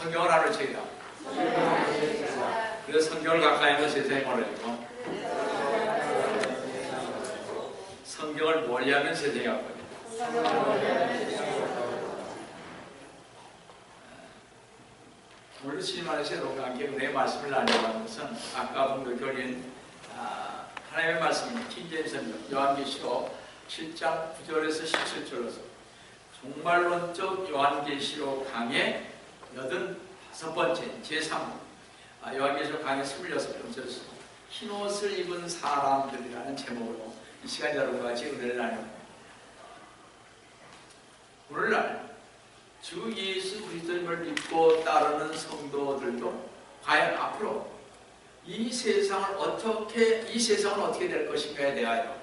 성경을 아는 책이다. 그래서 성경을 가까이 하면 세상이 멀어지고 성경을 멀리하면 세상이 가까워집니다. 오늘 주님 안에서 여러분과 함께 은혜의 말씀을 나누는 것은 아까 본것 결인 하나님의 말씀입니다. 킹제임스 성경 요한계시록 7장 9절에서 17절로서 종말론적 요한계시록 강의 85번째 제3부 요한계시록 강의 26번째로서 흰옷을 입은 사람들이라는 제목으로 이 시간 여러분과 같이 은혜를 나눕니다. 오늘날 주 예수 그리스도님을 믿고 따르는 성도들도 과연 앞으로 이 세상은 어떻게 될 것인가에 대하여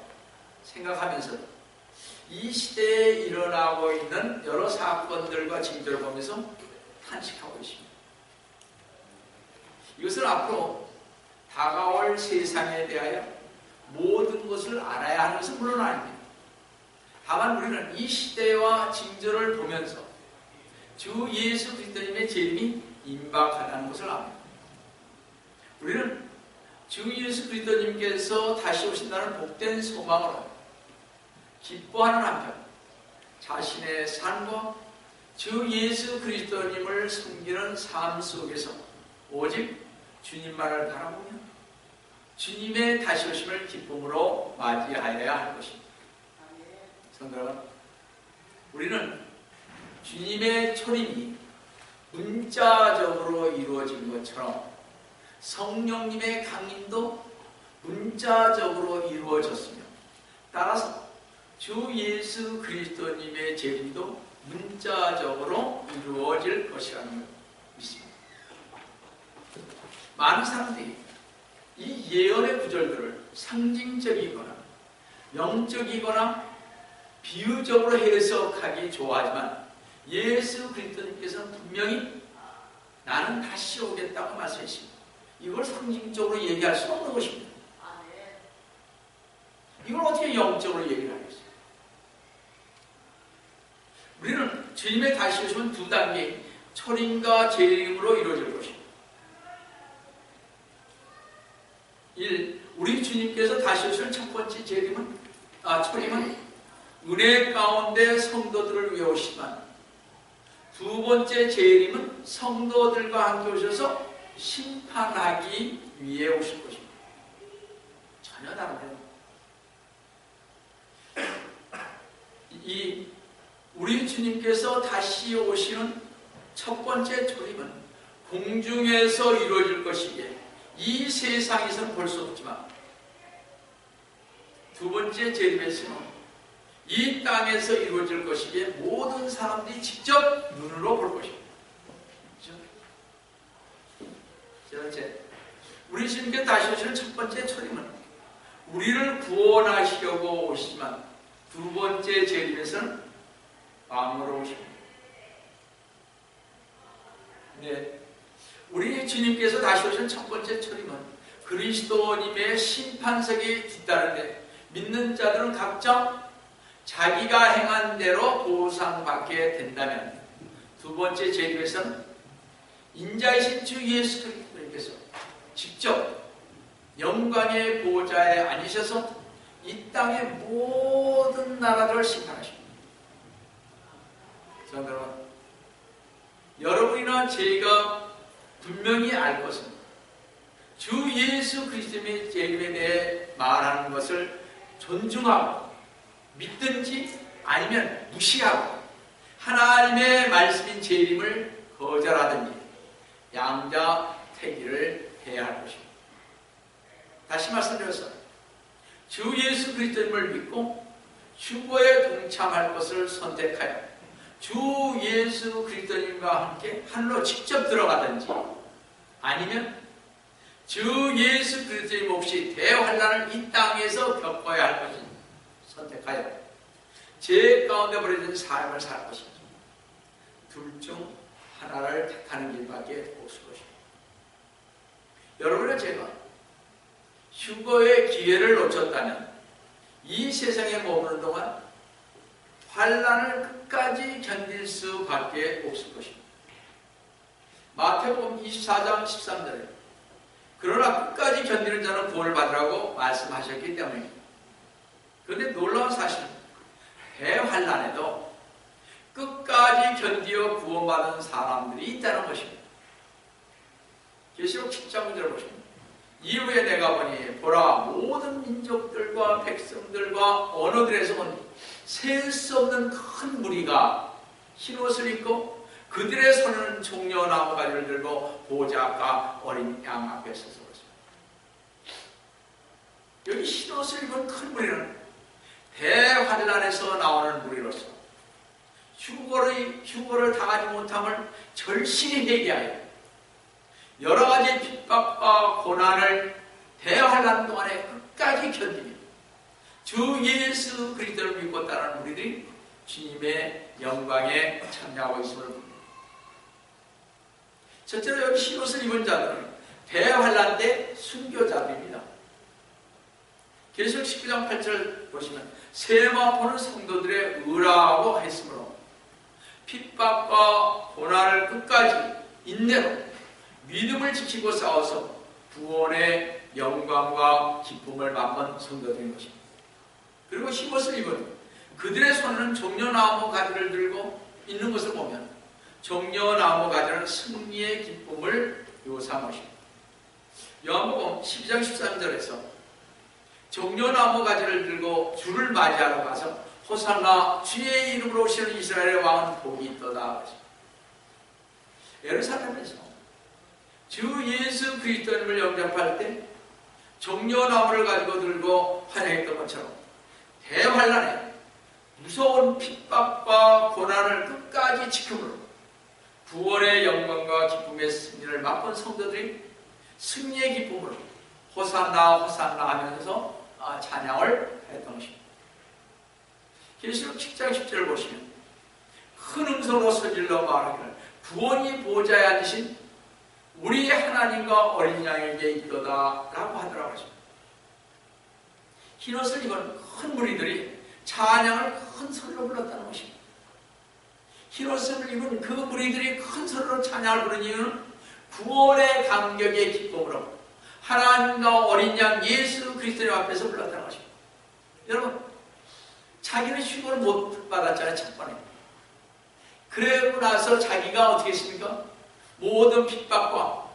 생각하면서 이 시대에 일어나고 있는 여러 사건들과 징조를 보면서 탄식하고 있습니다. 이것은 앞으로 다가올 세상에 대하여 모든 것을 알아야 하는 것은 물론 아닙니다. 다만 우리는 이 시대와 징조를 보면서 주 예수 그리스도님의 재림이 임박하다는 것을 압니다. 우리는 주 예수 그리스도님께서 다시 오신다는 복된 소망으로 기뻐하는 한편 자신의 삶과 주 예수 그리스도님을 섬기는 삶 속에서 오직 주님만을 바라보며 주님의 다시 오심을 기쁨으로 맞이하여야 할 것입니다. 성도 여러분, 우리는 주님의 초림이 문자적으로 이루어진 것처럼 성령님의 강림도 문자적으로 이루어졌으며 따라서 주 예수 그리스도님의 재림도 문자적으로 이루어질 것이라는 걸 믿습니다. 많은 사람들이 이 예언의 구절들을 상징적이거나 영적이거나 비유적으로 해석하기 좋아하지만 예수 그리스도님께서는 분명히 나는 다시 오겠다고 말씀하십니다. 이걸 상징적으로 얘기할 수 없는 것입니다. 이걸 어떻게 영적으로 얘기를 하겠어요? 우리는 주님의 다시 오심은 두 단계인 초림과 재림으로 이루어질 것입니다. 1. 우리 주님께서 다시 오실 첫 번째 초림은 은혜 가운데 성도들을 위해 오시지만 두 번째 재림은 성도들과 함께 오셔서 심판하기 위해 오실 것입니다. 전혀 다릅니다. 우리 주님께서 다시 오시는 첫 번째 초림은 공중에서 이루어질 것이기에 이 세상에서는 볼 수 없지만 두 번째 재림에서는 이 땅에서 이루어질 것이기에 모든 사람들이 직접 눈으로 볼 것입니다. 그렇죠? 우리 주님께서 다시 오시는 첫 번째 초림은 우리를 구원하시려고 오시지만 두 번째 재림에서는 왕으로 오십니다. 네, 우리 주님께서 다시 오시는 첫 번째 초림은 그리스도님의 심판석에 뒤따르는데 믿는 자들은 각자 자기가 행한 대로 보상받게 된다면 두 번째 재림에서는 인자이신 주 예수 그리스도님께서 직접 영광의 보좌에 앉으셔서 이 땅의 모든 나라들을 심판하십니다. 여러분이나 제가 분명히 알 것은 주 예수 그리스도의 재림에 대해 말하는 것을 존중하고 믿든지 아니면 무시하고 하나님의 말씀인 재림을 거절하든지 양자택일을 해야 할 것입니다. 다시 말씀드려서 주 예수 그리스도님을 믿고 휴거에 동참할 것을 선택하여 주 예수 그리스도님과 함께 하늘로 직접 들어가든지 아니면 주 예수 그리스도님 없이 대환난을 이 땅에서 겪어야 할 것을 선택하여 죄 가운데 버려진 삶을 살 것인지 둘 중 하나를 택하는 길밖에 없을 것입니다. 여러분은 제가 휴거의 기회를 놓쳤다면 이 세상에 머무는 동안 환난을 끝까지 견딜 수밖에 없을 것입니다. 마태복음 24장 13절에 그러나 끝까지 견디는 자는 구원을 받으라고 말씀하셨기 때문입니다. 그런데 놀라운 사실은 대환란에도 끝까지 견디어 구원받은 사람들이 있다는 것입니다. 계시록 7장 9절을 보십니다. 이후에 내가 보니 보라 모든 민족들과 백성들과 언어들에서 온 셀 수 없는 큰 무리가 흰옷을 입고 그들의 손에는 종려나무 가지를 들고 보좌 앞과 어린 양 앞에 서서 그렇습니다. 여기 흰옷을 입은 큰 무리는 대환란에서 나오는 무리로서 휴거를 당하지 못함을 절실히 회개하여 여러 가지 핍박과 고난을 대환란 동안에 끝까지 견디며 주 예수 그리스도를 믿고 따르는 우리들이 주님의 영광에 참여하고 있음을 봅니다. 첫째로 여기 흰옷을 입은 자들은 대환란 때 순교자들입니다. 계시록 19장 8절 보시면 세마포는 성도들의 의라고 했으므로 핍박과 고난을 끝까지 인내로 믿음을 지키고 싸워서 구원의 영광과 기쁨을 맛본 성도들인 것입니다. 그리고 흰옷을 입은 그들의 손에는 종려나무 가지를 들고 있는 것을 보면 종려나무 가지는 승리의 기쁨을 묘사한 것입니다. 요한복음 12장 13절에서 종려나무 가지를 들고 주를 맞이하러 가서 호산나 주의 이름으로 오시는 이스라엘의 왕은 복이 있도다. 예루살렘에서 주 예수 그리스도님을 영접할 때 종려나무를 가지고 들고 환영했던 것처럼 대환란에 무서운 핍박과 고난을 끝까지 지킴으로 구원의 영광과 기쁨의 승리를 맛본 성도들이 승리의 기쁨으로 호산나 호산나 하면서 찬양을 했던 것입니다. 계시록 7장 10절을 보시면 큰 음성으로 소질러 말하기를 구원이 보좌에 앉으신 우리의 하나님과 어린 양에게 있도다 라고 하더라고요. 흰옷을 입은 큰 무리들이 찬양을 큰 소리로 불렀다는 것입니다. 흰옷을 입은 그 무리들이 큰 소리로 찬양을 부르는 이유는 구원의 감격의 기쁨으로 하나님과 어린 양 예수 그리스도님 앞에서 불렀다는 것입니다. 여러분, 자기는 휴거를 못 받았잖아요, 첫 번에. 그러고 나서 자기가 어떻게 했습니까? 모든 핍박과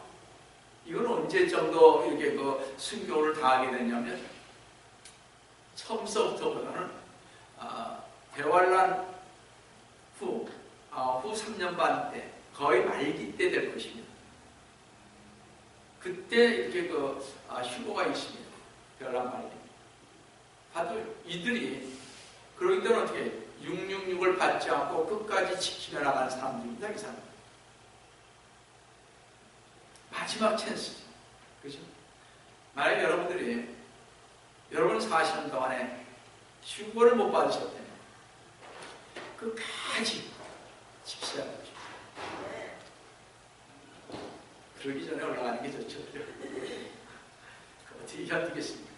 이건 언제 정도 이렇게 순교를 당하게 되냐면 처음서부터보다는 대환란 후 3년 반 때 거의 말기 때 될 것입니다. 그때 이렇게 휴거가 있습니다. 별난 말기. 봐도 이들이 그러기 때문에 어떻게 666을 받지 않고 끝까지 지키며 나가는 사람들입니다. 이 사람. 마지막 찬스죠. 그죠? 만약에 여러분 사시는 동안에 휴거를 못 받으셨다면 끝까지 지키셔야 하죠. 그러기 전에 올라가는 게 좋죠. 어떻게 견디겠습니까?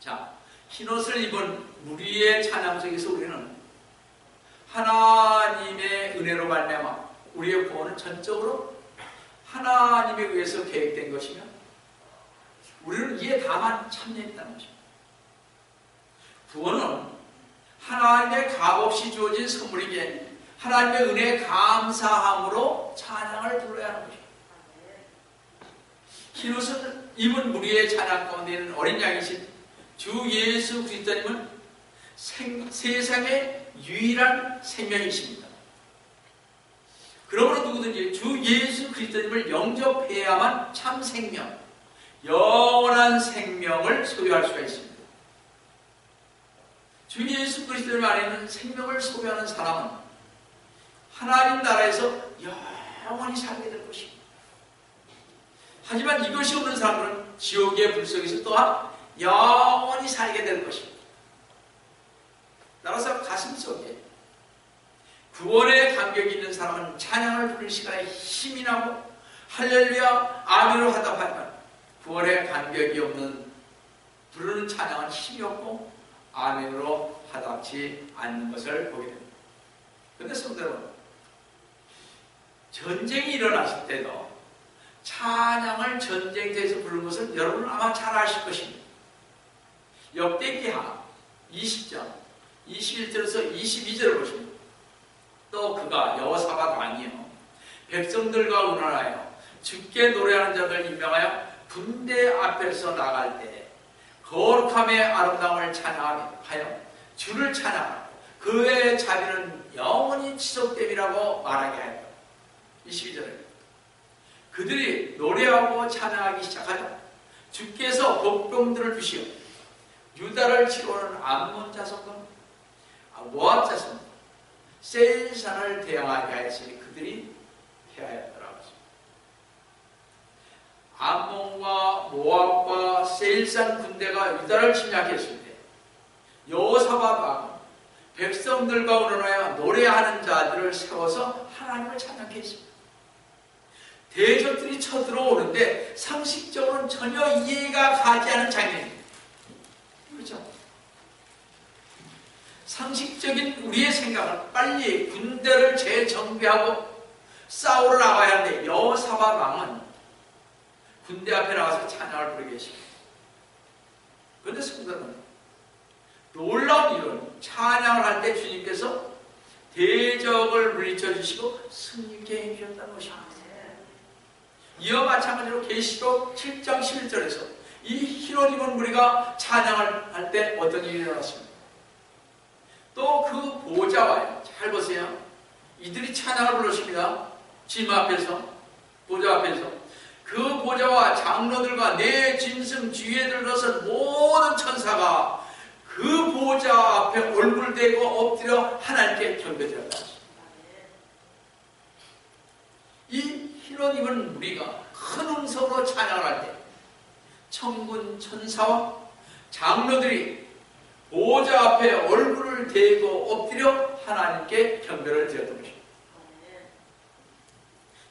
자, 흰옷을 입은 무리의 찬양 속에서 우리는 하나님의 은혜로 말미암아 우리의 구원은 전적으로 하나님에 의해서 계획된 것이며 우리는 이에 다만 참여했다는 것입니다. 구원은 하나님의 값없이 주어진 선물이기에 하나님의 은혜에 감사함으로 찬양을 불러야 하는 것입니다. 흰옷을 입은 무리의 찬양 가운데 있는 어린 양이신 주 예수 그리스도님은 세상의 유일한 생명이십니다. 그러므로 누구든지 주 예수 그리스도님을 영접해야만 참 생명, 영원한 생명을 소유할 수가 있습니다. 주 예수 그리스도님 안에 있는 생명을 소유하는 사람은 하나님 나라에서 영원히 살게 될 것입니다. 하지만 이것이 없는 사람들은 지옥의 불 속에서 또한 영원히 살게 될 것입니다. 따라서 가슴 속에 구원의 감격이 있는 사람은 찬양을 부르는 시간에 힘이 나고 할렐루야 아멘으로 화답하지만 구원의 감격이 없는 부르는 찬양은 힘이 없고 아멘으로 화답지 않는 것을 보게 됩니다. 그런데 성도 여러분, 전쟁이 일어났을 때도 찬양을 전쟁터에서 부르는 것을 여러분 아마 잘 아실 것입니다. 역대기하 20장 21절에서 22절을 보십니다. 또 그가 여호사밧 왕이요 백성들과 운원하여 주께 노래하는 자들 임명하여 군대 앞에서 나갈 때 거룩함의 아름다움을 찬양하여 주를 찬양하고 그의 자비는 영원히 지속됨이라고 말하게 하였다. 22절에 그들이 노래하고 찬양하기 시작하여 주께서 복병들을 주시어 유다를 치러오는 암몬 자손과 모압 자손 세일산을 대항하게 하였으니 그들이 패하였더라고 했습니다. 암몬과 모압과 세일산 군대가 유다를 침략했을 때 여호사밧 왕은 백성들과 운원하여 노래하는 자들을 세워서 하나님을 찬양케 했습니다. 대적들이 쳐들어오는데 상식적으로는 전혀 이해가 가지 않은 장면입니다. 그렇죠? 상식적인 우리의 생각은 빨리 군대를 재정비하고 싸우러 나가야 하는데 여호사밧 왕은 군대 앞에 나가서 찬양을 부르게 했습니다. 그런데 성도는 놀라운 일은 찬양을 할 때 주님께서 대적을 물리쳐 주시고 승리케 해주셨다는 것입니다. 이와 마찬가지로 계시록 7장 11절에서 이 흰옷 입은 무리가 찬양을 할 때 어떤 일이 일어났습니다. 또 그 보좌와요. 잘 보세요. 이들이 찬양을 부르십니다. 짐 앞에서, 보좌 앞에서. 그 보좌와 장로들과 내 짐승 주위에 들러선 모든 천사가 그 보좌 앞에 얼굴 대고 엎드려 하나님께 경배드렸다. 이 흰옷 입은 무리가 큰 음성으로 찬양을 할 때 천군 천사와 장로들이 보좌 앞에 얼굴을 대고 엎드려 하나님께 경배를 드렸던 것입니다.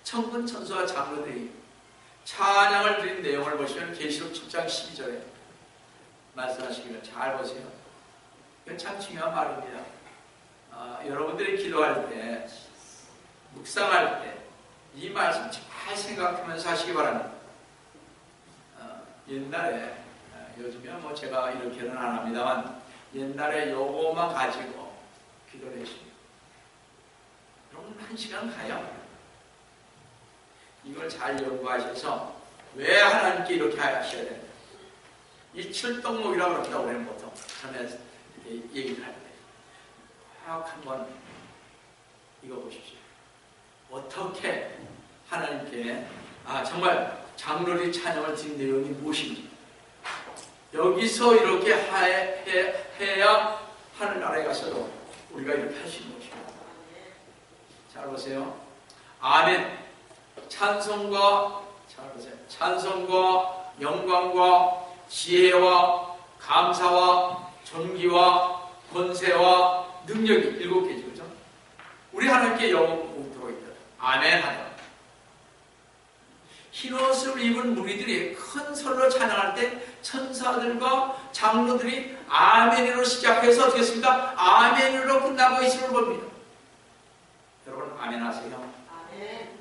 천군 천사와 장로들이 찬양을 드린 내용을 보시면 계시록 7장 12절에 말씀하시기를 잘 보세요. 이건 참 중요한 말입니다. 여러분들이 기도할 때, 묵상할 때 이 말씀 잘 생각하면서 하시기 바랍니다. 옛날에, 요즘은 뭐 제가 이렇게는 안 합니다만 옛날에 요거만 가지고 기도를 했습니다. 여러분 1시간 가요. 이걸 잘 연구하셔서 왜 하나님께 이렇게 하셔야 됩니다. 이 칠떡목이라고 합니다. 우리는 보통 하면서 얘기를 할 때 한번 읽어보십시오. 어떻게 하나님께 정말 장로리 찬양을 드린 내용이 무엇인지 여기서 이렇게 해야 하늘나라에 가서도 우리가 이렇게 할 수 있는 것입니다. 잘 보세요. 아멘. 찬송과 잘 보세요. 찬송과 영광과 지혜와 감사와 존귀와 권세와 능력이 7개죠. 그죠? 우리 하나님께 영원토록 있다. 아멘 하다. 흰옷을 입은 무리들이 큰 소리로 찬양할 때 천사들과 장로들이 아멘으로 시작해서 어떻게 했습니까? 아멘으로 끝나고 있음을 봅니다. 여러분 아멘 하세요. 아멘.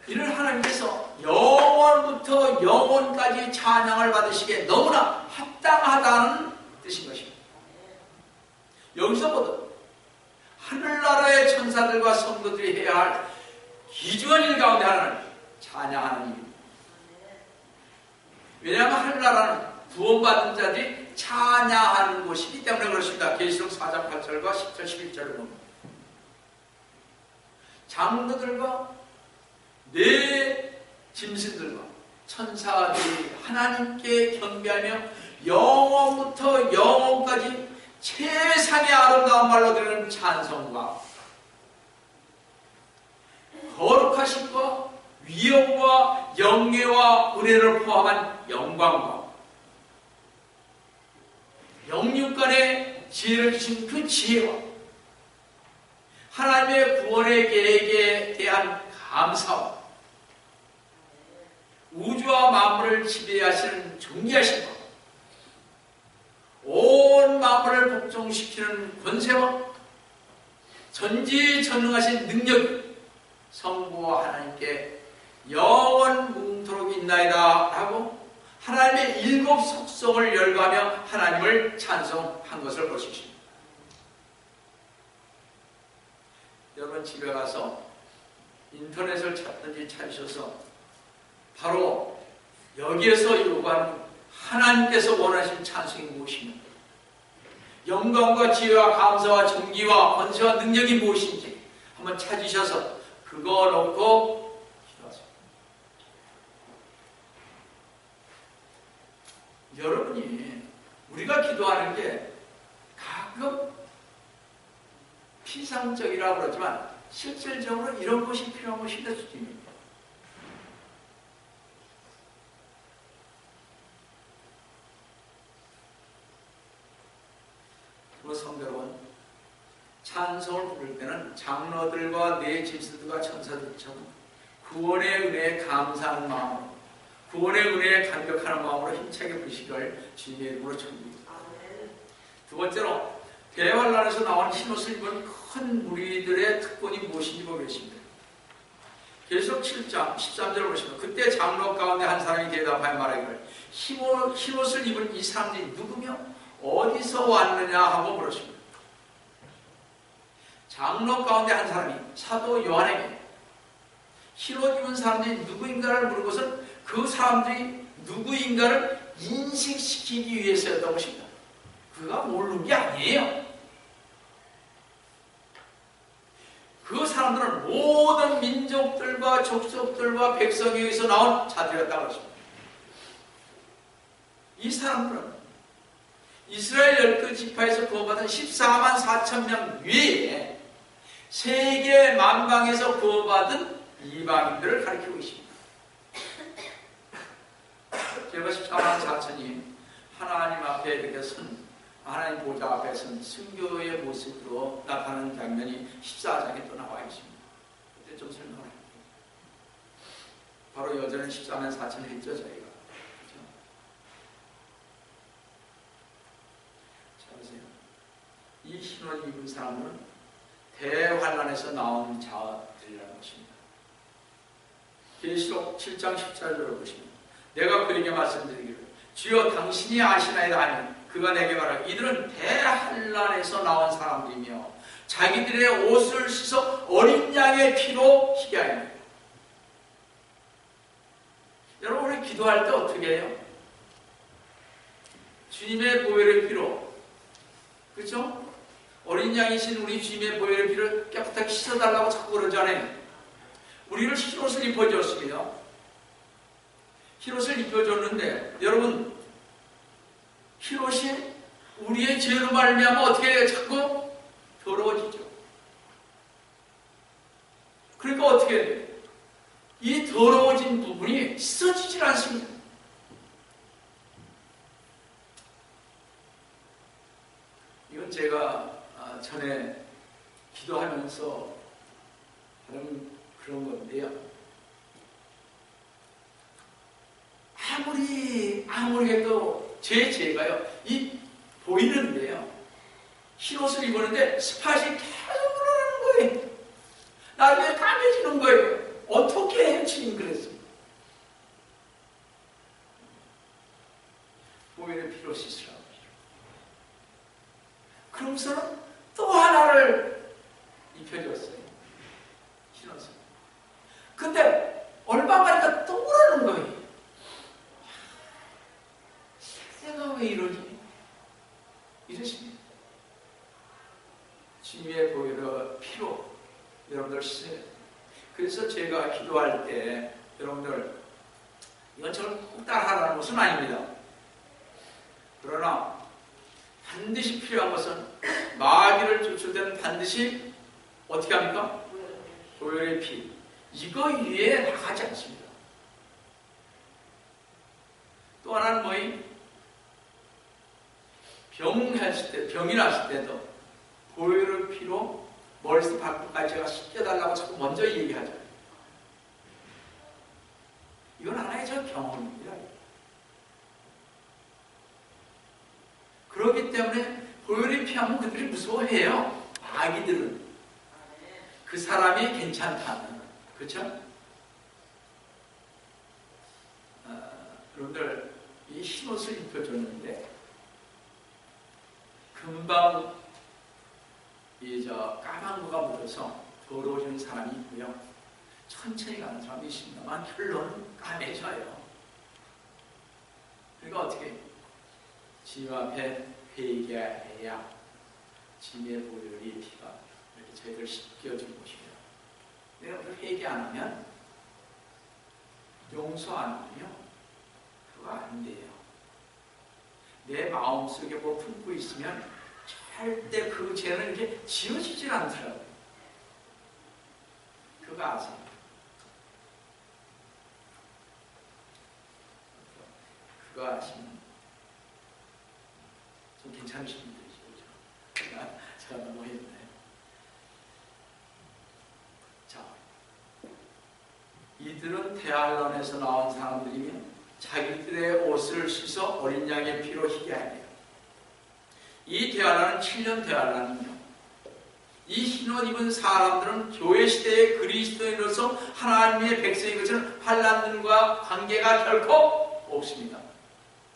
이를 하나님께서 영원부터 영원까지 찬양을 받으시기에 너무나 합당하다는 뜻인 것입니다. 여기서 보듯 하늘나라의 천사들과 성도들이 해야 할 귀중한 일 가운데 하나는 찬양하는 일입니다. 왜냐하면 하늘나라는 구원받은 자들이 찬양하는 곳이기 때문에 그렇습니다. 계시록 4장 8절과 10절 11절을 보면 장로들과 내 짐승들과 천사들이 하나님께 경배하며 영원부터 영원까지 최상의 아름다운 말로 드리는 찬송과 거룩하심과 위엄과 영예와 은혜를 포함한 영광과 영육간의 지혜를 주신 그 지혜와 하나님의 구원의 계획에 대한 감사와 우주와 만물을 지배하시는 존귀하심과 온 만물을 복종시키는 권세와 전지전능하신 능력이 성부와 하나님께 영원 뭉토록 있나이다 하고 하나님의 7 속성을 열거하며 하나님을 찬송한 것을 볼 수 있습니다. 여러분 집에 가서 인터넷을 찾든지 찾으셔서 바로 여기에서 요구하는 하나님께서 원하시는 찬송이 무엇이며 영광과 지혜와 감사와 존귀와 권세와 능력이 무엇인지 한번 찾으셔서 그거 놓고 기도하세요. 여러분이 우리가 기도하는 게 가끔 피상적이라고 그러지만 실질적으로 이런 것이 필요한 것인데 주님입니다. 성도 여러분, 찬송을 부를 때는 장로들과 내 집사들과 천사들처럼 구원의 은혜에 감사하는 마음으로 구원의 은혜에 감격하는 마음으로 힘차게 부르시기를 주님의 이름으로 축원합니다. 두 번째로 대환란에서 나온 흰옷을 입은 큰 무리들의 특권이 무엇인지 보겠습니다. 계속 7장 13절을 보시면 그때 장로 가운데 한 사람이 대답하여 말하기를 흰옷을 입은 이 사람들이 누구며 어디서 왔느냐 하고 물었습니다. 장로 가운데 한 사람이 사도 요한에게 흰옷 입은 사람들이 누구인가를 물은 것은 그 사람들이 누구인가를 인식시키기 위해서였던 것입니다. 그가 모르는 게 아니에요. 그 사람들은 모든 민족들과 족속들과 백성에 의해서 나온 자들이었다고 했습니다. 이 사람들은 이스라엘 12 지파에서 구원받은 14만 4천 명 외에 세계 만방에서 구원받은 이방인들을 가리키고 있습니다. 제가 14만 4천이 하나님 앞에 이렇게 하나님 보좌 앞에 선 순교의 모습으로 나타나는 장면이 14장에 또 나와 있습니다. 그때 좀 설명을 할게요. 바로 여전히 14만 4천을 했죠, 저희가. 이 흰옷 입은 사람은 대환란에서 나온 자들이라는 것입니다. 계시록 7장 14절을 보시면 내가 그에게 말씀드리기를 주여 당신이 아시나이다 하니 그가 내게 말하기를 이들은 대환란에서 나온 사람들이며 자기들의 옷을 씻어 어린 양의 피로 희게 하였다. 여러분 우리 기도할 때 어떻게 해요? 주님의 보혈의 피로, 그렇죠? 어린 양이신 우리 주님의 보혈의 피를 깨끗하게 씻어달라고 자꾸 그러잖아요. 우리를 흰옷을 입혀줬습니다. 흰옷을 입혀줬는데 여러분 흰옷이 우리의 죄로 말미암아 어떻게 자꾸 더러워지죠. 그러니까 어떻게 해야 돼요? 이 더러워진 부분이 씻어지질 않습니다. 이건 제가 전에 기도하면서 하는 그런 건데요. 아무리 해도 제 죄가요, 이 보이는데요. 흰옷을 입었는데 스팟이 계속 늘어나는 거예요. 나중에 까매지는 거예요. 어떻게 해요? 주님 그랬습니다. 보혈의 피로 씻으라고. 그러면서는 또 하나를 입혀줬어요. 흰옷을. 근데 얼마 만에 또 그러는 거예요. 내가 왜 이러지? 이러십니다. 주님의 보혈의 피로 여러분들 씻어야 돼요. 그래서 제가 기도할 때 여러분들 이건 저를 꼭 따라하라는 것은 아닙니다. 그러나 반드시 필요한 것은 마귀를 쫓을 때는 반드시 어떻게 합니까? 보혈의 피. 이거 위에 나가지 않습니다. 또 하나는 뭐이? 병이 났을 때도 보혈의 피로 머리에서 발끝까지 제가 씻겨달라고 자꾸 먼저 얘기하죠. 이건 하나의 저 경험입니다. 그렇기 때문에 보혈의 피하면 그들이 무서워해요. 아기들은. 그 사람이 괜찮다면, 그렇죠? 여러분들 이 흰옷을 입혀줬는데 금방 까만 거가 묻어서 더러워지는 사람이 있고요. 천천히 가는 사람이 있습니다만 결론은 까매져요. 그러니까 어떻게 주님 앞에 회개해야 주님의 보혈이 피가 이렇게 저희를 씻겨준 것이에요. 내가 회개 안 하면, 용서 안 하면 그거 안 돼요. 내 마음속에 뭐 품고 있으면 절대 그 죄는 이렇게 지워지질 않더라고요. 그거 아세요? 그거 아시면 좀 괜찮으신 분들이죠. 제가 너무 했네. 자, 이들은 대환란에서 나온 사람들이며 자기들의 옷을 씻어 어린 양의 피로 희게 하네요. 이 대환란은 7년 대환란이며 이 흰옷 입은 사람들은 교회 시대의 그리스도인으로서 하나님의 백성인 것은 환란들과 관계가 결코 없습니다.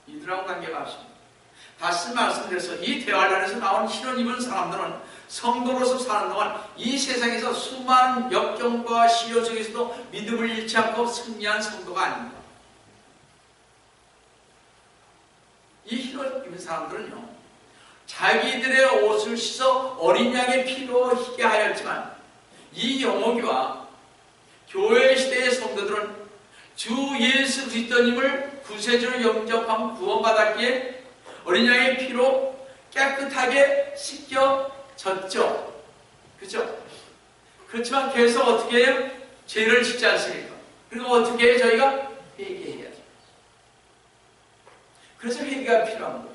이들하고 관계가 없습니다. 다시 말씀드려서 이 대환란에서 나온 흰옷 입은 사람들은 성도로서 사는 동안 이 세상에서 수많은 역경과 시련 속에서도 믿음을 잃지 않고 승리한 성도가 아닙니다. 이 흰옷 입은 사람들은요, 자기들의 옷을 씻어 어린 양의 피로 희게 하였지만 이 영혼과 교회 시대의 성도들은 주 예수 그리스도님을 구세주로 영접하고 구원받았기에 어린 양의 피로 깨끗하게 씻겨졌죠. 그렇죠? 그렇지만 계속 어떻게 해요? 죄를 짓지 않습니까? 그리고 어떻게 해요? 저희가 회개해야죠. 그래서 회개가 필요한 겁니다.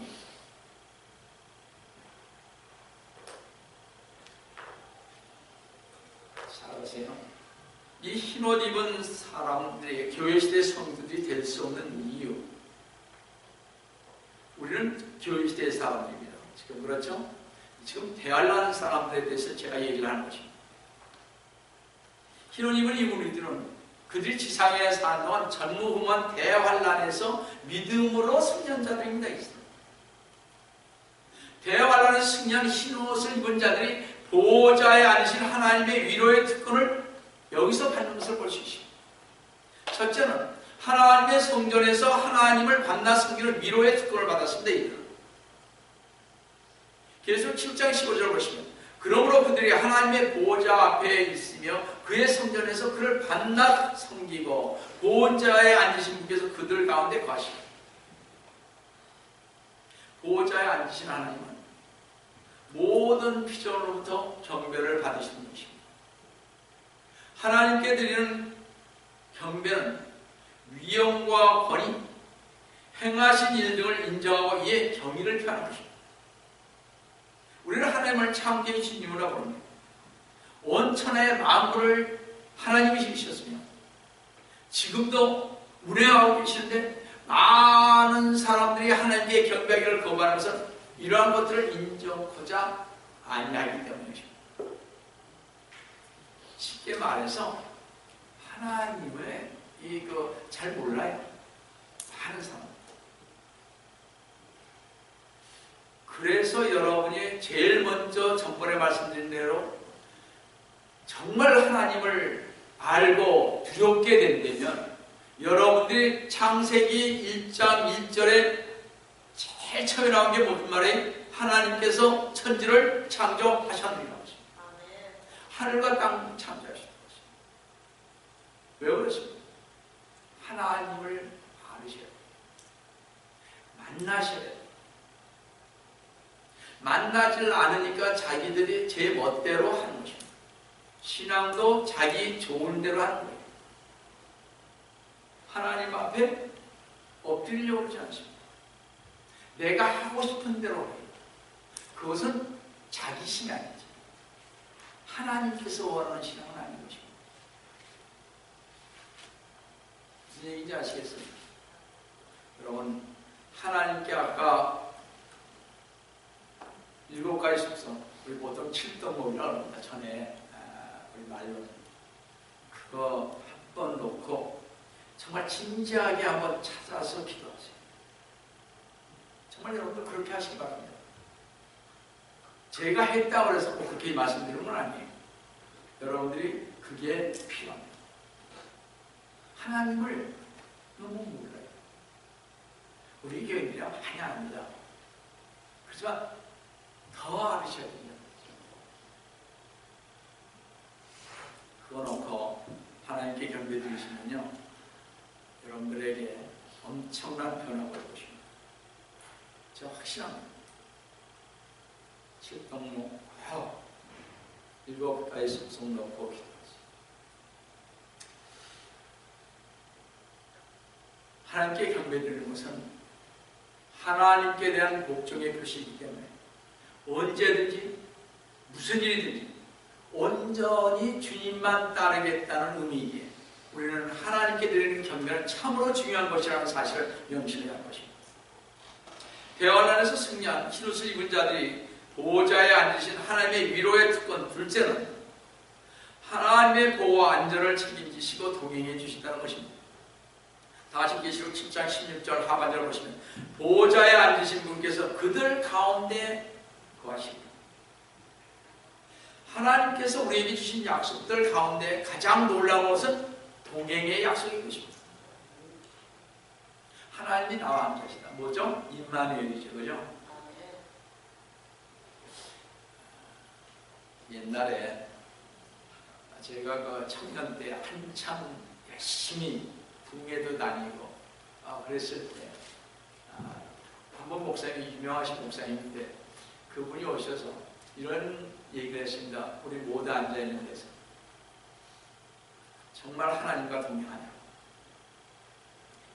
이 흰옷 입은 사람들이 교회 시대 성도들이 될 수 없는 이유, 우리는 교회 시대의 사람들입니다. 지금 그렇죠? 지금 대환란 사람들에 대해서 제가 얘기를 하는 것입니다. 흰옷 입은 이 무리들은 그들이 지상에 사는 동안 전무후무한 대환란에서 믿음으로 승리한 자들입니다. 대환란에서 승리한 흰옷을 입은 자들이 보호자에 앉으신 하나님의 위로의 특권을 여기서 받는 것을 볼 수 있습니다. 첫째는 하나님의 성전에서 하나님을 만나 섬기는 위로의 특권을 받았습니다. 이들은. 계속 7장 15절을 보시면, 그러므로 그들이 하나님의 보호자 앞에 있으며 그의 성전에서 그를 만나 섬기고 보호자에 앉으신 분께서 그들 가운데 거하시고. 보호자에 앉으신 하나님은 모든 피조로부터 경배를 받으시는 것입니다. 하나님께 드리는 경배는 위엄과 권위, 행하신 일 등을 인정하고 이에 경의를 표하는 것입니다. 우리는 하나님을 창조해 주신 이유라 부릅니다. 온 천하의 만물을 하나님이 지으셨으며 지금도 운행하고 계시는데 많은 사람들이 하나님께 경배하기를 거부하는 것은 이러한 것들을 인정하고자 아니하기 때문입니다. 쉽게 말해서 하나님을 잘 몰라요. 많은 사람. 그래서 여러분이 제일 먼저 전번에 말씀드린 대로 정말 하나님을 알고 두렵게 된다면 여러분들이 창세기 1장 1절에 제일 처음에 나온 게 무슨 말이에요? 하나님께서 천지를 창조하셨느니라. 하늘과 땅 창조하셨다. 왜 그러십니까? 하나님을 알으셔야 돼요. 만나셔야 돼요. 만나질 않으니까 자기들이 제 멋대로 하는 것입니다. 신앙도 자기 좋은 대로 하는 거예요. 하나님 앞에 엎드리려고 하지 않습니다. 내가 하고 싶은 대로 해요. 그것은 자기 신앙이죠. 하나님께서 원하는 신앙은 아닌 것입니다. 무슨 얘기인지 아시겠어요? 여러분, 하나님께 아까 7가지 속성, 우리 보통 7덩어리라고 합니다. 전에 우리 말로는 그거 한 번 놓고 정말 진지하게 한번 찾아서 기도하세요. 정말 여러분들 그렇게 하시기 바랍니다. 제가 했다고 해서 꼭 그렇게 말씀드리는 건 아니에요. 여러분들이 그게 필요합니다. 하나님을 너무 몰라요. 우리 교인들이 많이 압니다. 그렇지만 더 알으셔야 됩니다. 그거 놓고 하나님께 경배드리시면요, 여러분들에게 엄청난 변화가 올 것입니다. 제가 확신합니다. 칠떡목 일곱 가지 속속 넣고 기도하세요. 하나님께 경배드리는 것은 하나님께 대한 복종의 표시이기 때문에 언제든지 무슨 일이든지 온전히 주님만 따르겠다는 의미이기에 우리는 하나님께 드리는 경배는 참으로 중요한 것이라는 사실을 명심해야 할 것입니다. 대원 안에서 승리한 흰옷을 입은 자들이 보호자에 앉으신 하나님의 위로의 특권, 둘째는 하나님의 보호와 안전을 책임지시고 동행해 주신다는 것입니다. 다시 계시록 7장 16절 하반절을 보시면 보호자에 앉으신 분께서 그들 가운데 거하십니다. 하나님께서 우리에게 주신 약속들 가운데 가장 놀라운 것은 동행의 약속인 것입니다. 하나님이 나와 함께 하시다. 뭐죠? 임마누엘이죠. 그죠? 옛날에 제가 그 청년 때 한참 열심히 북에도 다니고 그랬을 때 한번 목사님이 유명하신 목사님인데 그분이 오셔서 이런 얘기를 했습니다. 우리 모두 앉아있는 데서 정말 하나님과 동행하냐,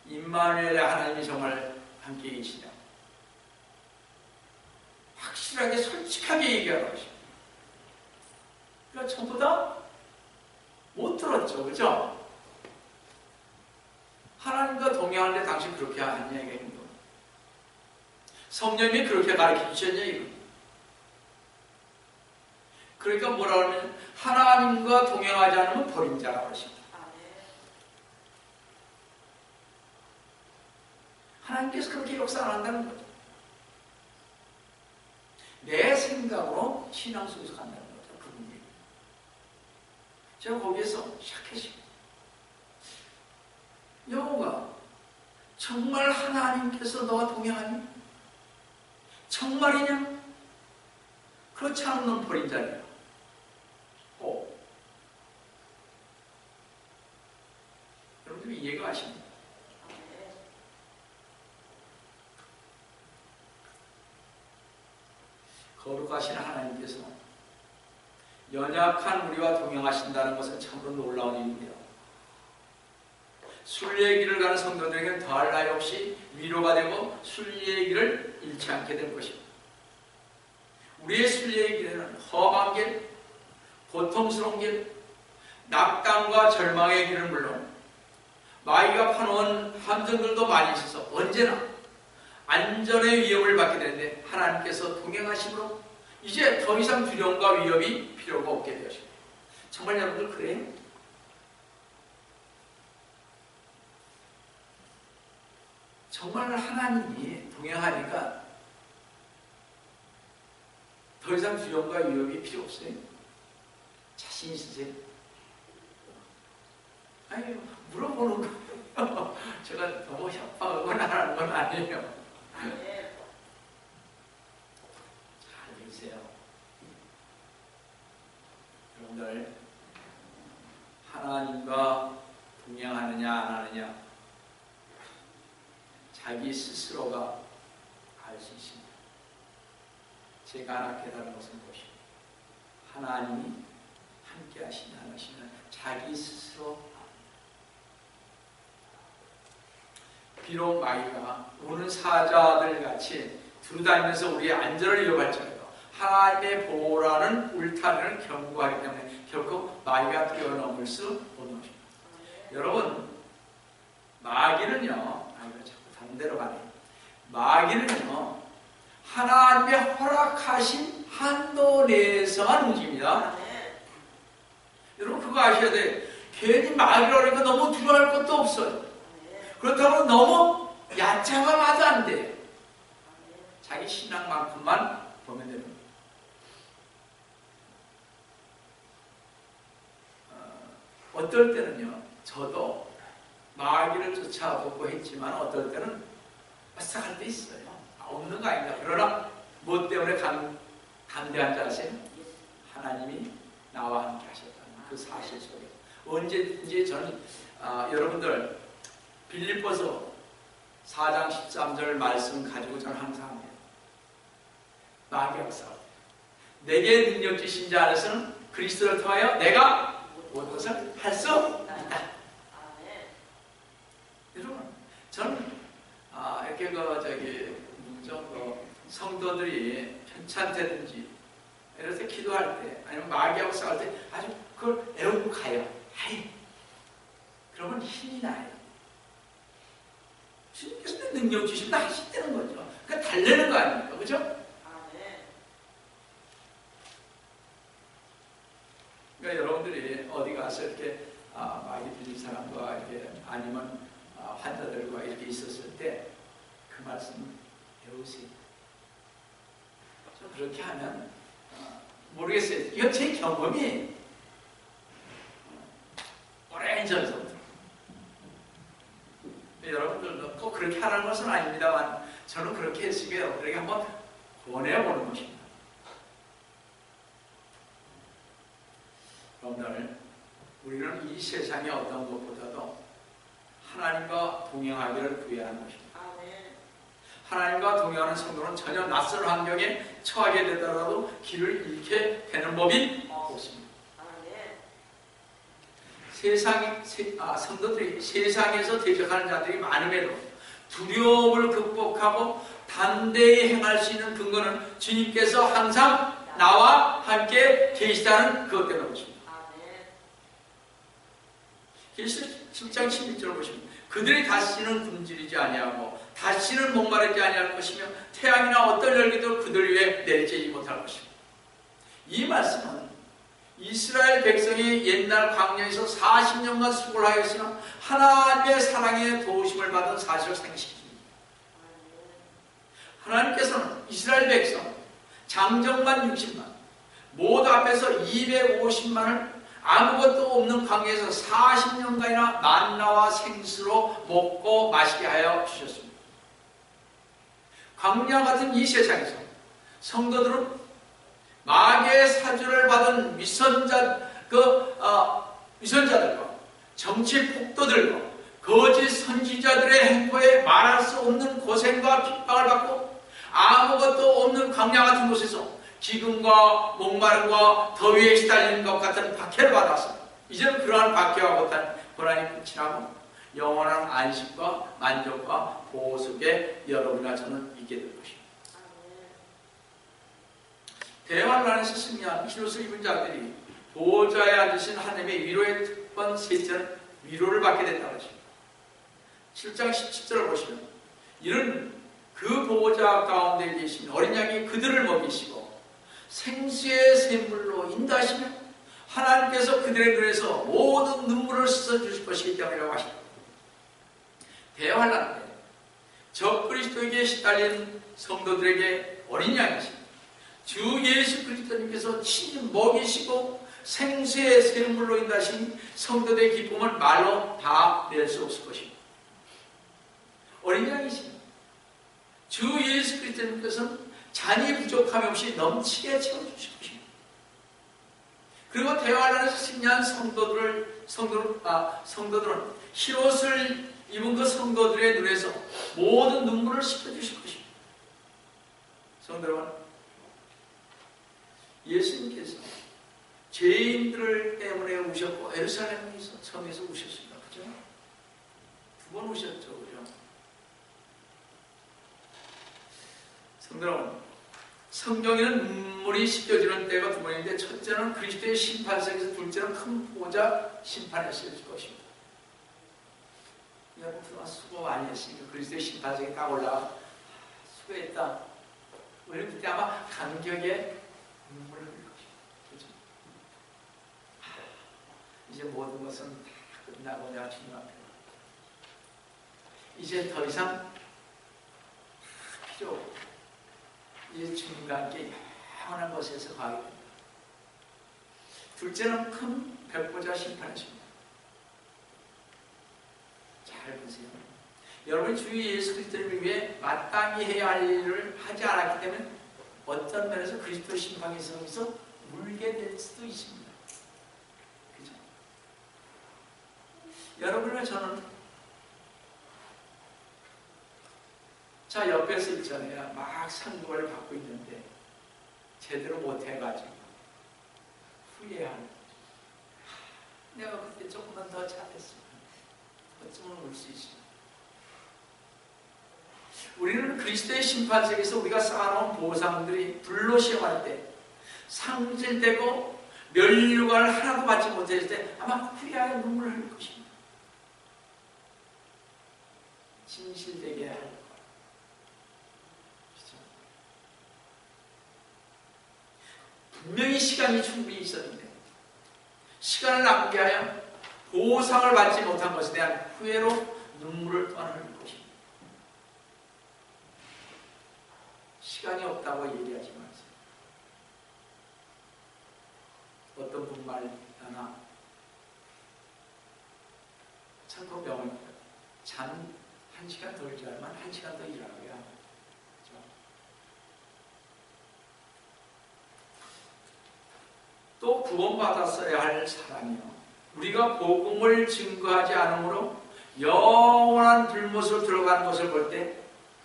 임마누엘의 하나님이 정말 함께 계시냐, 확실하게 솔직하게 얘기하라고 하십니다. 그러니까 전부 다 못 들었죠. 그죠? 하나님과 동행하는데 당신 그렇게 하느냐 이거. 성령님이 그렇게 가르쳐 주셨냐 이거. 그러니까 뭐라 하면 하나님과 동행하지 않으면 버린 자라고 하십니다. 하나님께서 그렇게 역사 안 한다는 거죠. 내 생각으로 신앙 속에서 간다는 거죠. 그분이. 제가 거기에서 시작했습니다. 여호가 정말 하나님께서 너와 동행하니? 정말이냐? 그렇지 않으면 넌 버린 자리야. 여러분들이 이해가 가십니까? 거룩하신 하나님께서 연약한 우리와 동행하신다는 것은 참으로 놀라운 일입니다. 순례의 길을 가는 성도들에게는 더할 나위 없이 위로가 되고 순례의 길을 잃지 않게 될 것입니다. 우리의 순례의 길에는 험한 길, 고통스러운 길, 낙담과 절망의 길은 물론 마귀가 파놓은 함정들도 많이 있어서 언제나 안전의 위협을 받게 되는데 하나님께서 동행하심으로 이제 더 이상 두려움과 위협이 필요가 없게 되었습니다. 정말 여러분들 그래요? 정말 하나님이 동행하니까 더 이상 두려움과 위협이 필요 없어요? 자신 있으세요? 아니, 물어보는 거예요. 제가 너무 협박하거나 하는 건 아니에요. 잘 들으세요. 여러분들, 하나님과 동행하느냐 안 하느냐 자기 스스로가 알 수 있습니다. 제가 하나 깨달은 것은 무엇입니까? 하나님이 함께 하시냐 안 하시냐 자기 스스로 비록 마귀가 오는 사자들 같이 두루다니면서 우리의 안전을 위협할지라도 하나님의 보호라는 울타리를 견고하기 때문에 결코 마귀가 뛰어넘을 수 없는 것입니다. 여러분, 마귀는요, 자꾸 다른 데로 가네. 마귀는요, 하나님의 허락하신 한도 내에서만 움직입니다. 여러분 그거 아셔야 돼. 괜히 마귀라 그러니까 너무 두려워할 것도 없어요. 그렇다고 너무 얕잡아봐도 안 돼요. 자기 신앙만큼만 보면 됩니다. 어떨 때는요, 저도 마귀를 쫓아보고 했지만 어떨 때는 아싹할 때 있어요. 없는 거 아닌가. 그러나 뭐 때문에 감대한 줄 아세요? 하나님이 나와 함께 하셨다는 그 사실 속에. 언제든지 저는 여러분들 빌립보서 4장 13절 말씀 가지고 저는 항상 합니다. 마귀하고 싸울 때 내게 능력 주신 자 안에서는 그리스도를 통하여 내가 모든 것을 할 수 있다. 여러분 저는 이렇게 성도들이 편찮다든지 이렇게 기도할 때 아니면 마귀하고 싸울 때 아주 그걸 애우고 가요. 아이, 그러면 힘이 나요. 주님께서 내 능력 주시면 하시다는 거죠. 그러니까 달래는 거 아닙니까? 그죠? 그러니까 여러분들이 어디 가서 이렇게 마귀 들린 사람과 이렇게 아니면 환자들과 이렇게 있었을 때 그 말씀 배우세요. 좀 그렇게 하면 모르겠어요. 이건 제 경험이 오랜 전서부터. 여러분들도 꼭 그렇게 하라는 것은 아닙니다만 저는 그렇게 했으니까 여러분들에게 한번 권해보는 것입니다. 여러분들, 우리는 이 세상의 어떤 것보다도 하나님과 동행하기를 구해야 하는 것입니다. 하나님과 동행하는 성도는 전혀 낯선 환경에 처하게 되더라도 길을 잃게 되는 법이 없습니다. 성도들이 세상에서 대적하는 자들이 많음에도 두려움을 극복하고 단대히 행할 수 있는 근거는 주님께서 항상 나와 함께 계시다는 그것 때문에 것입니다. 계시록 7장 16절을 보시면 그들이 다시는 굶주리지 아니하고 다시는 목마르지 아니할 것이며 태양이나 어떤 열기도 그들 위에 내리지 못할 것입니다. 이 말씀은 이스라엘 백성이 옛날 광야에서 40년간 수고를 하였으나 하나님의 사랑에 도우심을 받은 사실을 상기시킵니다. 하나님께서는 이스라엘 백성 장정만 60만 모두 앞에서 250만을 아무것도 없는 광야에서 40년간이나 만나와 생수로 먹고 마시게 하여 주셨습니다. 광야 같은 이 세상에서 성도들은 마귀의 사주를 받은 위선자들과 정치 폭도들과 거짓 선지자들의 행포에 말할 수 없는 고생과 핍박을 받고 아무것도 없는 광야 같은 곳에서 기근과 목마름과 더위에 시달리는 것 같은 박해를 받았습니다. 이제는 그러한 박해와 못한 고난이 끝이 나고 영원한 안식과 만족과 보호 속에 여러분과 저는 있게 될 것입니다. 대환란에서 승리한 흰옷을 입은 자들이 보호자에 앉으신 하나님의 위로의 특권 셋째는 위로를 받게 된다고 하십니다. 7장 17절을 보시면 이런 그 보호자 가운데 계신 어린 양이 그들을 먹이시고 생수의 샘물로 인도하시며 하나님께서 그들의 눈에서 모든 눈물을 씻어주실 것이기 때문이라고 하십니다. 대환란 때 적그리스도에게 시달린 성도들에게 어린 양이십니다. 주 예수 그리스도님께서 친히 먹이시고 생수의 샘물로 인도하신 성도들의 기쁨을 말로 다 낼 수 없을 것입니다. 어린 양이십니다. 주 예수 그리스도님께서는 잔이 부족함이 없이 넘치게 채워주실 것입니다. 그리고 대환란에서 승리한 성도들은 흰옷을 입은 그 성도들의 눈에서 모든 눈물을 씻겨주실 것입니다. 성도 여러분, 예수님께서 죄인들 때문에 우셨고 예루살렘에서 성에서 우셨습니다. 그죠? 2번 우셨죠. 그죠? 성도 여러분, 성경에는 눈물이 씻겨지는 때가 2번인데 첫째는 그리스도의 심판석에서 둘째는 큰 보호자 심판에 쓰여질 것입니다. 여러분 그동안 수고 많이 했으니까 그리스도의 심판석에 딱 올라가 수고했다. 우리는 그때 아마 감격에 눈물을 흘릴 것입니다. 그렇죠? 이제 모든 것은 다 끝나고 내가 주님 앞에 이제 더 이상 필요 없고 이제 주님과 함께 영원한 곳에서 가게 됩니다. 둘째는 큰 백보자 심판이십니다. 잘 보세요. 여러분이 주 예수 그리스도를 위해 마땅히 해야 할 일을 하지 않았기 때문에 어떤 면에서 그리스도 심판에 있어서 물게 될 수도 있습니다. 그죠? 여러분과 저는 자 옆에서 있잖아요. 막 상급을 받고 있는데 제대로 못해가지고 후회하는 거죠. 내가 그때 조금만 더 잘했으면 어쩌면 올 수 있습니다. 우리는 그리스도의 심판석에서 우리가 쌓아놓은 보상들이 불로 시험할 때 상실되고 면류관을 하나도 받지 못했을 때 아마 후회하여 눈물을 흘릴 것입니다. 진실되게 할 거예요. 그렇죠? 분명히 시간이 충분히 있었는데 시간을 낭비하여 보상을 받지 못한 것에 대한 후회로 눈물을 또한 흘릴 것입니다. 시간이 없다고 얘기하지 마세요. 어떤 분 말하나 참고 병원 잠 1시간 더 일하면 1시간 더 일하고요. 그렇죠? 또 구원받았어야 할 사람이요. 우리가 복음을 증거하지 않으므로 영원한 불못으로 들어가는 것을 볼 때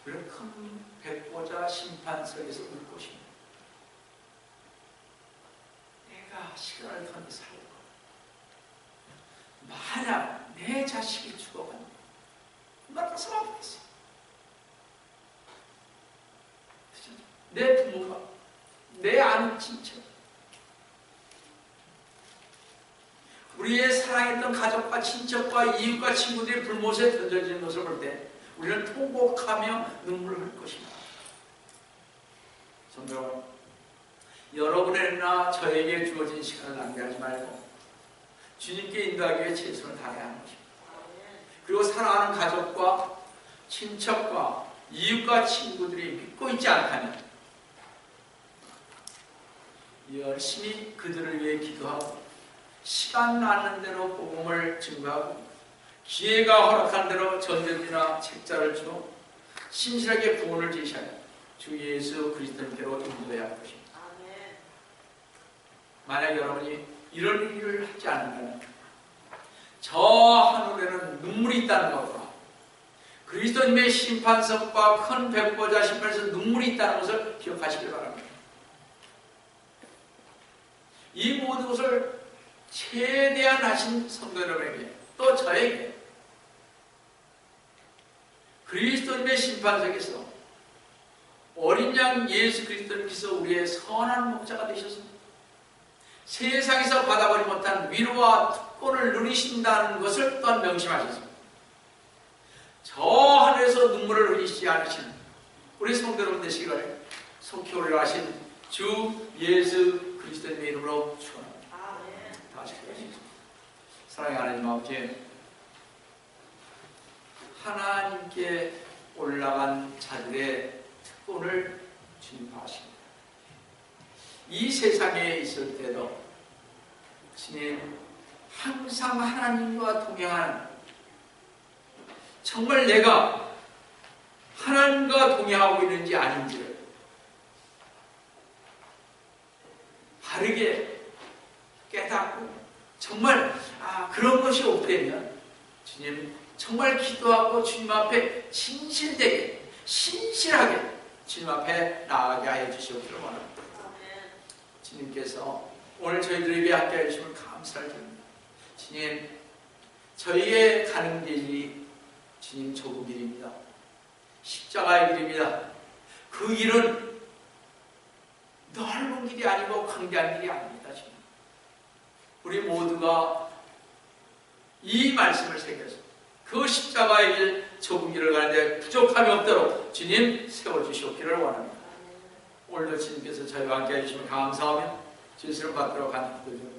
우리는 큰 백보자 심판석에서 울 것입니다. 내가 시간을 통해 살고 만약 내 자식이 죽어간다 얼마나 가슴 아프겠어. 내 부모가 내 아는 친척 우리의 사랑했던 가족과 친척과 이웃과 친구들이 불못에 던져지는 것을 볼 때 우리는 통곡하며 눈물을 흘릴 것입니다. 성도 여러분이나 저에게 주어진 시간을 낭비하지 말고 주님께 인도하기 위해 최선을 다해야 하는 것입니다. 그리고 사랑하는 가족과 친척과 이웃과 친구들이 믿고 있지 않다면 열심히 그들을 위해 기도하고 시간 나는 대로 복음을 증거하고 기회가 허락한 대로 전전이나 책자를 주고 신실하게 구원을 제시하여 주 예수 그리스도님께로 인도해야 할 것입니다. 만약 여러분이 이런 일을 하지 않는다면 저 하늘에는 눈물이 있다는 것과 그리스도님의 심판석과 큰 백보자 심판에서 눈물이 있다는 것을 기억하시길 바랍니다. 이 모든 것을 최대한 하신 성도 여러분에게 또 저에게 그리스도님의 심판석에서 어린 양 예수 그리스도님께서 우리의 선한 목자가 되셔서 세상에서 받아버리지 못한 위로와 특권을 누리신다는 것을 또한 명심하셨습니다. 저 하늘에서 눈물을 흘리시지 않으시는 우리 성도 여러분 되시기를 속히 올라가신 주 예수 그리스도님의 이름으로 축원합니다. 다시 기도하시겠습니다. 사랑의 하나님 아버지, 하나님께 올라간 자들의 특권을 주님 아십니다. 이 세상에 있을 때도 주님 항상 하나님과 동행하는, 정말 내가 하나님과 동행하고 있는지 아닌지를 바르게 깨닫고 정말 그런 것이 없다면 주님 정말 기도하고 주님 앞에 진실되게 신실하게 주님 앞에 나아가게 하여 주시옵기를 원합니다. 주님께서 오늘 저희들에게 함께 해주시면 감사를 드립니다. 주님, 저희의 가는 길이 주님 좁은 길입니다. 십자가의 길입니다. 그 길은 넓은 길이 아니고 광대한 길이 아닙니다. 주님, 우리 모두가 이 말씀을 새겨서 그 십자가의 길, 좁은 길을 가는데 부족함이 없도록 주님 세워주시옵기를 원합니다. 오늘도 주님께서 저희와 함께 해주시면 감사하며 주시를 받도록 하는 기도 중